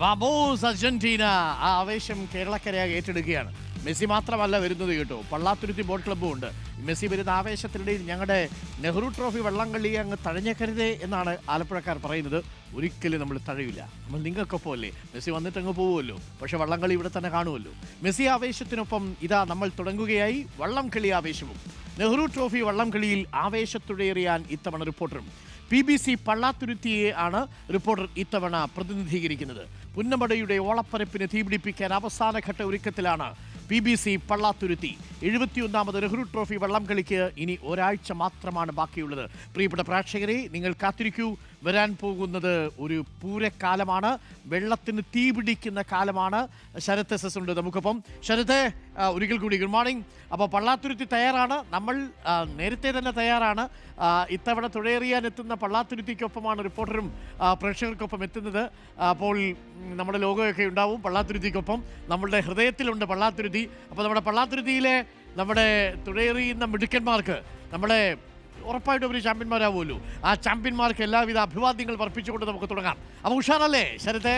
വാമോസ് Argentina ആ ആവേശം കേരളക്കരയായി ഏറ്റെടുക്കുകയാണ്. Messi മാത്രമല്ല വരുന്നത് കേട്ടോ, പള്ളാത്തുരുത്തി ബോട്ട് ക്ലബ്ബും ഉണ്ട്. മെസ്സി വരുന്ന ആവേശത്തിനിടയിൽ ഞങ്ങളുടെ നെഹ്റു ട്രോഫി വള്ളംകളി അങ്ങ് തഴഞ്ഞക്കരുതേ എന്നാണ് ആലപ്പുഴക്കാർ പറയുന്നത്. ഒരിക്കലും നമ്മൾ തഴയില്ല, നമ്മൾ നിങ്ങൾക്കൊപ്പം അല്ലേ. മെസ്സി വന്നിട്ട് അങ്ങ് പോവുമല്ലോ, പക്ഷെ വള്ളംകളി ഇവിടെ തന്നെ കാണുമല്ലോ. മെസ്സി ആവേശത്തിനൊപ്പം ഇതാ നമ്മൾ തുടങ്ങുകയായി വള്ളം കളി ആവേശവും. നെഹ്റു ട്രോഫി വള്ളംകളിയിൽ ആവേശത്തുഴയേറിയാൻ ഇത്തവണ റിപ്പോർട്ടറും BBC പള്ളാത്തുരുത്തിയെ ആണ് റിപ്പോർട്ടർ ഇത്തവണ പ്രതിനിധീകരിക്കുന്നത്. പുന്നമടയുടെ ഓളപ്പരപ്പിന് തീപിടിപ്പിക്കാൻ അവസാനഘട്ട ഒരുക്കത്തിലാണ് BBC പള്ളാത്തുരുത്തി. 71ാമത് നെഹ്റു ട്രോഫി വള്ളംകളിക്ക് ഇനി ഒരാഴ്ച മാത്രമാണ് ബാക്കിയുള്ളത്. പ്രിയപ്പെട്ട പ്രേക്ഷകരെ, നിങ്ങൾ കാത്തിരിക്കൂ. വരാൻ പോകുന്നത് ഒരു പൂരക്കാലമാണ്, വെള്ളത്തിന് തീപിടിക്കുന്ന കാലമാണ്. ശരത് എസ് ഉണ്ട് നമുക്കൊപ്പം. ശരത്ത്, ഒരിക്കൽ കൂടി ഗുഡ് മോർണിംഗ്. അപ്പോൾ പള്ളാത്തുരുത്തി തയ്യാറാണ്, നമ്മൾ നേരത്തെ തന്നെ തയ്യാറാണ്. ഇത്തവണ തുഴയേറിയാൻ എത്തുന്ന പള്ളാത്തുരുത്തിക്കൊപ്പമാണ് റിപ്പോർട്ടറും പ്രേക്ഷകർക്കൊപ്പം എത്തുന്നത്. അപ്പോൾ നമ്മുടെ ലോഗോയൊക്കെ ഉണ്ടാവും പള്ളാത്തുരുത്തിക്കൊപ്പം. നമ്മളുടെ ഹൃദയത്തിലുണ്ട് പള്ളാത്തുരുത്തി. അപ്പോൾ നമ്മുടെ പള്ളാത്തുരുത്തിയിലെ നമ്മുടെ തുഴയേറിയുന്ന മിടുക്കന്മാർക്ക് നമ്മളെ ഉറപ്പായിട്ടും ഒരു ചാമ്പ്യന്മാരാവുമല്ലോ. ആ ചാമ്പ്യന്മാർക്ക് എല്ലാവിധ അഭിവാദ്യങ്ങൾ അർപ്പിച്ചുകൊണ്ട് നമുക്ക് തുടങ്ങാം. അപ്പോൾ ഉഷാറല്ലേ ശരത്തെ?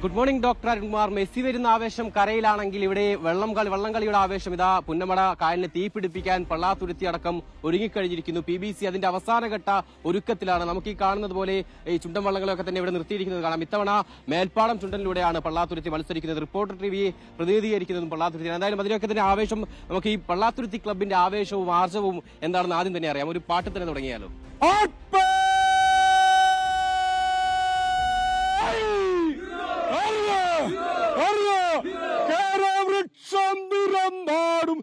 Good morning doctor Arunkumar. Messi വരുന്ന ആവേശം കരയിലാണെങ്കിൽ ഇവിടെ വള്ളംകളിയുടെ ആവേശം ഇതാ പുന്നമട കായലിനെ തീപിടിപ്പിക്കാൻ പള്ളാത്തുരുത്തി അടക്കം ഒരുങ്ങിക്കഴിഞ്ഞിരിക്കുന്നു. BBC അതിന്റെ അവസാനഘട്ട ഒരുക്കത്തിലാണ്. നമുക്ക് ഈ കാണുന്നത് പോലെ ഈ ചുണ്ടൻ വള്ളങ്ങളൊക്കെ തന്നെ ഇവിടെ നിർത്തിയിരിക്കുന്നത് കാണാം. ഇത്തവണ മേൽപ്പാടം ചുണ്ടനിലൂടെയാണ് പള്ളാത്തുരുത്തി മത്സരിക്കുന്നത്. റിപ്പോർട്ടർ TV പ്രതിനിധീകരിക്കുന്നതും പള്ളാത്തുരുത്തി. എന്തായാലും അതിനൊക്കെ തന്നെ ആവേശം, നമുക്ക് ഈ പള്ളാത്തുരുത്തി ക്ലബിന്റെ ആവേശവും ആർജവും എന്താണെന്ന് ആദ്യം തന്നെ അറിയാം. ഒരു പാട്ട് തന്നെ തുടങ്ങിയാലോ? വൃക്ഷംതിരമ്പാടും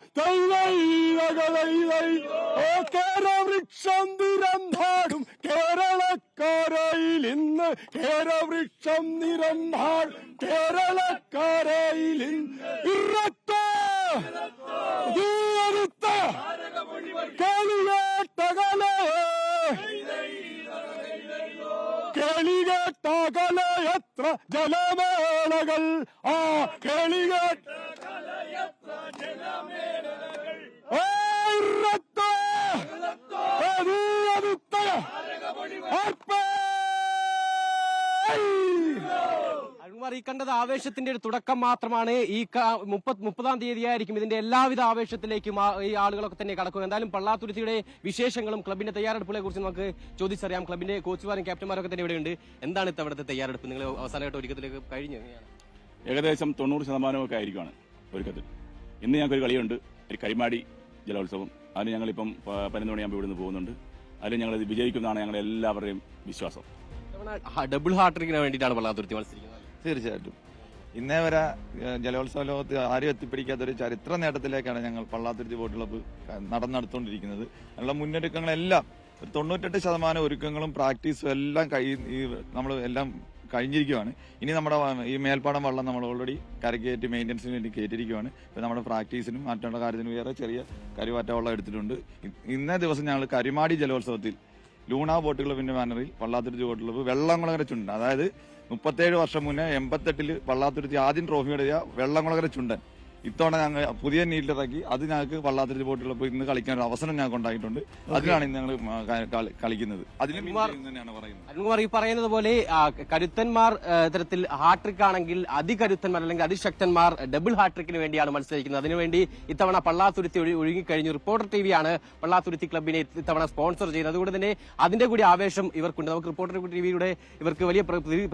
വൃക്ഷംതിരമ്പാടും കേരളക്കരയിൽ ഇന്ന് കേരവൃക്ഷം നിരമ്പാടും കേരളക്കരയിൽ ഇറത്ത കളികേട്ടകലേ കളികേട്ടകല എത്ര ജലമേളകൾ ആ കളികേട്ട ഈ കണ്ടത് ആവേശത്തിന്റെ ഒരു തുടക്കം മാത്രമാണ്. ഈ 30-ാം തീയതിയായിരിക്കും ഇതിന്റെ എല്ലാവിധ ആവേശത്തിലേക്കും ഈ ആളുകളൊക്കെ തന്നെ കടക്കുക. എന്തായാലും പള്ളാത്തുരുത്തിയുടെ വിശേഷങ്ങളും ക്ലബിന്റെ തയ്യാറെടുപ്പുകളെ കുറിച്ച് നമുക്ക് ചോദിച്ചറിയാം. ക്ലബിന്റെ കോച്ചുമാരും ക്യാപ്റ്റന്മാരൊക്കെ തന്നെ ഇവിടെയുണ്ട്. എന്താണ് ഇത്തവണത്തെ തയ്യാറെടുപ്പ്? നിങ്ങൾ അവസാനമായിട്ട് ഒരുക്കത്തിലേക്ക് കഴിഞ്ഞു? ഏകദേശം 90% ആയിരിക്കുവാണ് ഒരുക്കത്തിൽ. ഇന്ന് ഞങ്ങൾക്കൊരു കളിയുണ്ട്, ഒരു കരിമാടി ജലോത്സവം. അതിന് ഞങ്ങളിപ്പം 11 മണിയാകുമ്പോൾ ഇവിടുന്ന് പോകുന്നുണ്ട്. അതിൽ ഞങ്ങൾ വിജയിക്കുന്നതാണ് ഞങ്ങളുടെ എല്ലാവരുടെയും വിശ്വാസം. ഡബിൾ ഹാട്രിക്കിന് വേണ്ടിയിട്ടാണ് പള്ളാത്തുരുത്തി മത്സരിക്കുന്നത്. തീർച്ചയായിട്ടും ഇന്നേ വരെ ജലോത്സവ ലോകത്ത് ആരും എത്തിപ്പിടിക്കാത്ത ഒരു ചരിത്ര നേട്ടത്തിലേക്കാണ് ഞങ്ങൾ പള്ളാത്തുരുത്തി ബോട്ട് ക്ലബ്ബ് നടന്നെടുത്തുകൊണ്ടിരിക്കുന്നത്. അതിനുള്ള മുന്നൊരുക്കങ്ങളെല്ലാം ഒരു 98% ഒരുക്കങ്ങളും പ്രാക്ടീസും എല്ലാം നമ്മൾ എല്ലാം കഴിഞ്ഞിരിക്കുകയാണ്. ഇനി നമ്മുടെ ഈ മേൽപ്പാടം വള്ളം നമ്മൾ ഓൾറെഡി കരകയറ്റി മെയിൻ്റനൻസിന് വേണ്ടി കയറ്റിയിരിക്കുകയാണ്. ഇപ്പം നമ്മുടെ പ്രാക്ടീസിനും മറ്റുള്ള കാര്യത്തിനും വേറെ ചെറിയ കരുവാറ്റ വള്ളം എടുത്തിട്ടുണ്ട്. ഇന്നേ ദിവസം ഞങ്ങൾ കരിമാടി ജലോത്സവത്തിൽ ലൂണ ബോട്ട് ക്ലബിന്റെ ബാനറിൽ പള്ളാത്തുരുത്തി ബോട്ട് ക്ലബ്ബ് വെള്ളംകുളങ്ങര ചുണ്ടൻ, അതായത് 37 വർഷം മുന്നേ 88 പള്ളാത്തുരുത്തി ആദ്യം ട്രോഫി നേടിയ വെള്ളംകുളങ്ങര ചുണ്ടൻ ഇത്തവണ ഞങ്ങൾ പുതിയ നീറ്റിലിറക്കി. അത് ഞങ്ങൾക്ക് പള്ളാത്തുരുത്തി ബോട്ട് ക്ലബ്ബ് ഇന്ന് കളിക്കാൻ ഒരു അവസരം ഞങ്ങൾക്ക് ഉണ്ടായിട്ടുണ്ട്. അതിനാണ് ഇന്ന് ഞങ്ങൾ കളിക്കുന്നത്. അരുൺകുമാർ ഈ പറയുന്നത് പോലെ കരുത്തന്മാർ തരത്തിൽ ഹാട്രിക് ആണെങ്കിൽ അതികരുത്തന്മാർ അല്ലെങ്കിൽ അതിശക്തന്മാർ ഡബിൾ ഹാട്രിക്കിന് വേണ്ടിയാണ് മത്സരിക്കുന്നത്. അതിനുവേണ്ടി ഇത്തവണ പള്ളാത്തുരുത്തി ഒഴുകിക്കഴിഞ്ഞു. റിപ്പോർട്ടർ TV ആണ് പള്ളാത്തുരുത്തി ക്ലബിനെ ഇത്തവണ സ്പോൺസർ ചെയ്യുന്നത്. അതുകൊണ്ട് തന്നെ അതിന്റെ കൂടി ആവേശം ഇവർക്കുണ്ട്. നമുക്ക് റിപ്പോർട്ടർ TVയുടെ ഇവർക്ക് വലിയ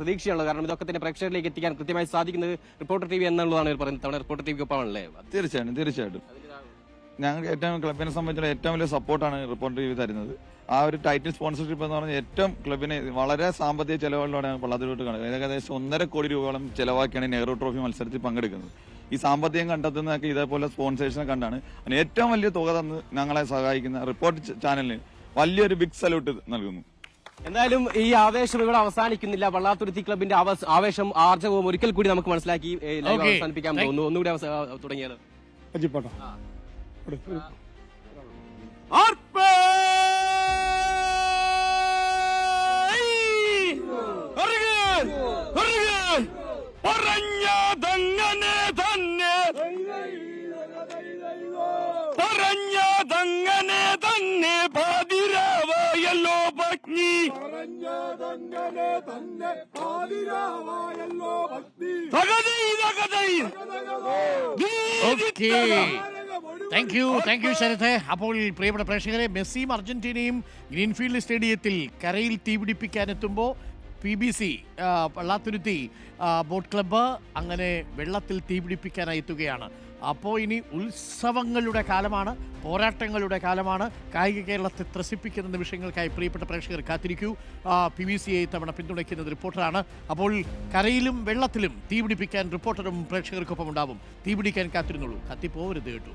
പ്രതീക്ഷയുള്ളത്, കാരണം ഇതൊക്കെ തന്നെ പ്രേക്ഷകരിലേക്ക് എത്തിക്കാൻ കൃത്യമായി സാധിക്കുന്നത് റിപ്പോർട്ടർ TV എന്നുള്ളതാണ് ഇവർ പറയുന്നത്. ഇത്തവണ റിപ്പോർട്ടർ TV തീർച്ചയായിട്ടും ഞങ്ങൾക്ക് ഏറ്റവും ക്ലബിനെ സംബന്ധിച്ചുള്ള ഏറ്റവും വലിയ സപ്പോർട്ടാണ് റിപ്പോർട്ടർ TV തരുന്നത്. ആ ഒരു ടൈറ്റിൽ സ്പോൺസർഷിപ്പ് എന്ന് പറഞ്ഞാൽ ഏറ്റവും ക്ലബിന് വളരെ സാമ്പത്തിക ചെലവുകളിലൂടെയാണ് പള്ളാത്തുരുത്തി കാണുന്നത്. ഏകദേശം 1.5 കോടി രൂപയോളം ചെലവാക്കിയാണ് നെഹ്റു ട്രോഫി മത്സരത്തിൽ പങ്കെടുക്കുന്നത്. ഈ സാമ്പത്തികം കണ്ടെത്തുന്നതൊക്കെ ഇതേപോലെ സ്പോൺസേഴ്സിനെ കണ്ടാണ്. ഏറ്റവും വലിയ തുക തന്ന് ഞങ്ങളെ സഹായിക്കുന്ന റിപ്പോർട്ട് ചാനലിന് വലിയൊരു ബിഗ് സല്യൂട്ട് നൽകുന്നു. എന്തായാലും ഈ ആവേശം ഇവിടെ അവസാനിക്കുന്നില്ല. പള്ളാത്തുരുത്തി ക്ലബിന്റെ ആവേശം ആർജവും ഒരിക്കൽ കൂടി നമുക്ക് മനസ്സിലാക്കി അവസാനിപ്പിക്കാൻ തോന്നുന്നു. ഒന്നുകൂടി തുടങ്ങിയാലോ? പറഞ്ഞതങ്ങനെ തന്നെ പാതിരാവായല്ലോ അഗ്നി ഓക്കേ. Thank you Sarath. അപ്പോൾ പ്രിയപ്പെട്ട പ്രേക്ഷകരെ, മെസ്സിയും അർജന്റീനയും ഗ്രീൻഫീൽഡ് സ്റ്റേഡിയത്തിൽ കരയിൽ തീപിടിപ്പിക്കാനെത്തുമ്പോൾ PBC പള്ളാത്തുരുത്തി ബോട്ട് ക്ലബ്ബ് അങ്ങനെ വെള്ളത്തിൽ തീപിടിപ്പിക്കാനായി എത്തുകയാണ്. അപ്പോൾ ഇനി ഉത്സവങ്ങളുടെ കാലമാണ്, പോരാട്ടങ്ങളുടെ കാലമാണ്. കായിക കേരളത്തെ ത്രസിപ്പിക്കുന്ന നിമിഷങ്ങൾക്കായി പ്രിയപ്പെട്ട പ്രേക്ഷകർ കാത്തിരിക്കൂ. PBC ഇത്തവണ പിന്തുണയ്ക്കുന്നത് റിപ്പോർട്ടറാണ്. അപ്പോൾ കരയിലും വെള്ളത്തിലും തീപിടിപ്പിക്കാൻ റിപ്പോർട്ടറും പ്രേക്ഷകർക്കൊപ്പം ഉണ്ടാവും. തീപിടിക്കാൻ കാത്തിരുന്നുള്ളൂ, കത്തിപ്പോവരുത് കേട്ടു.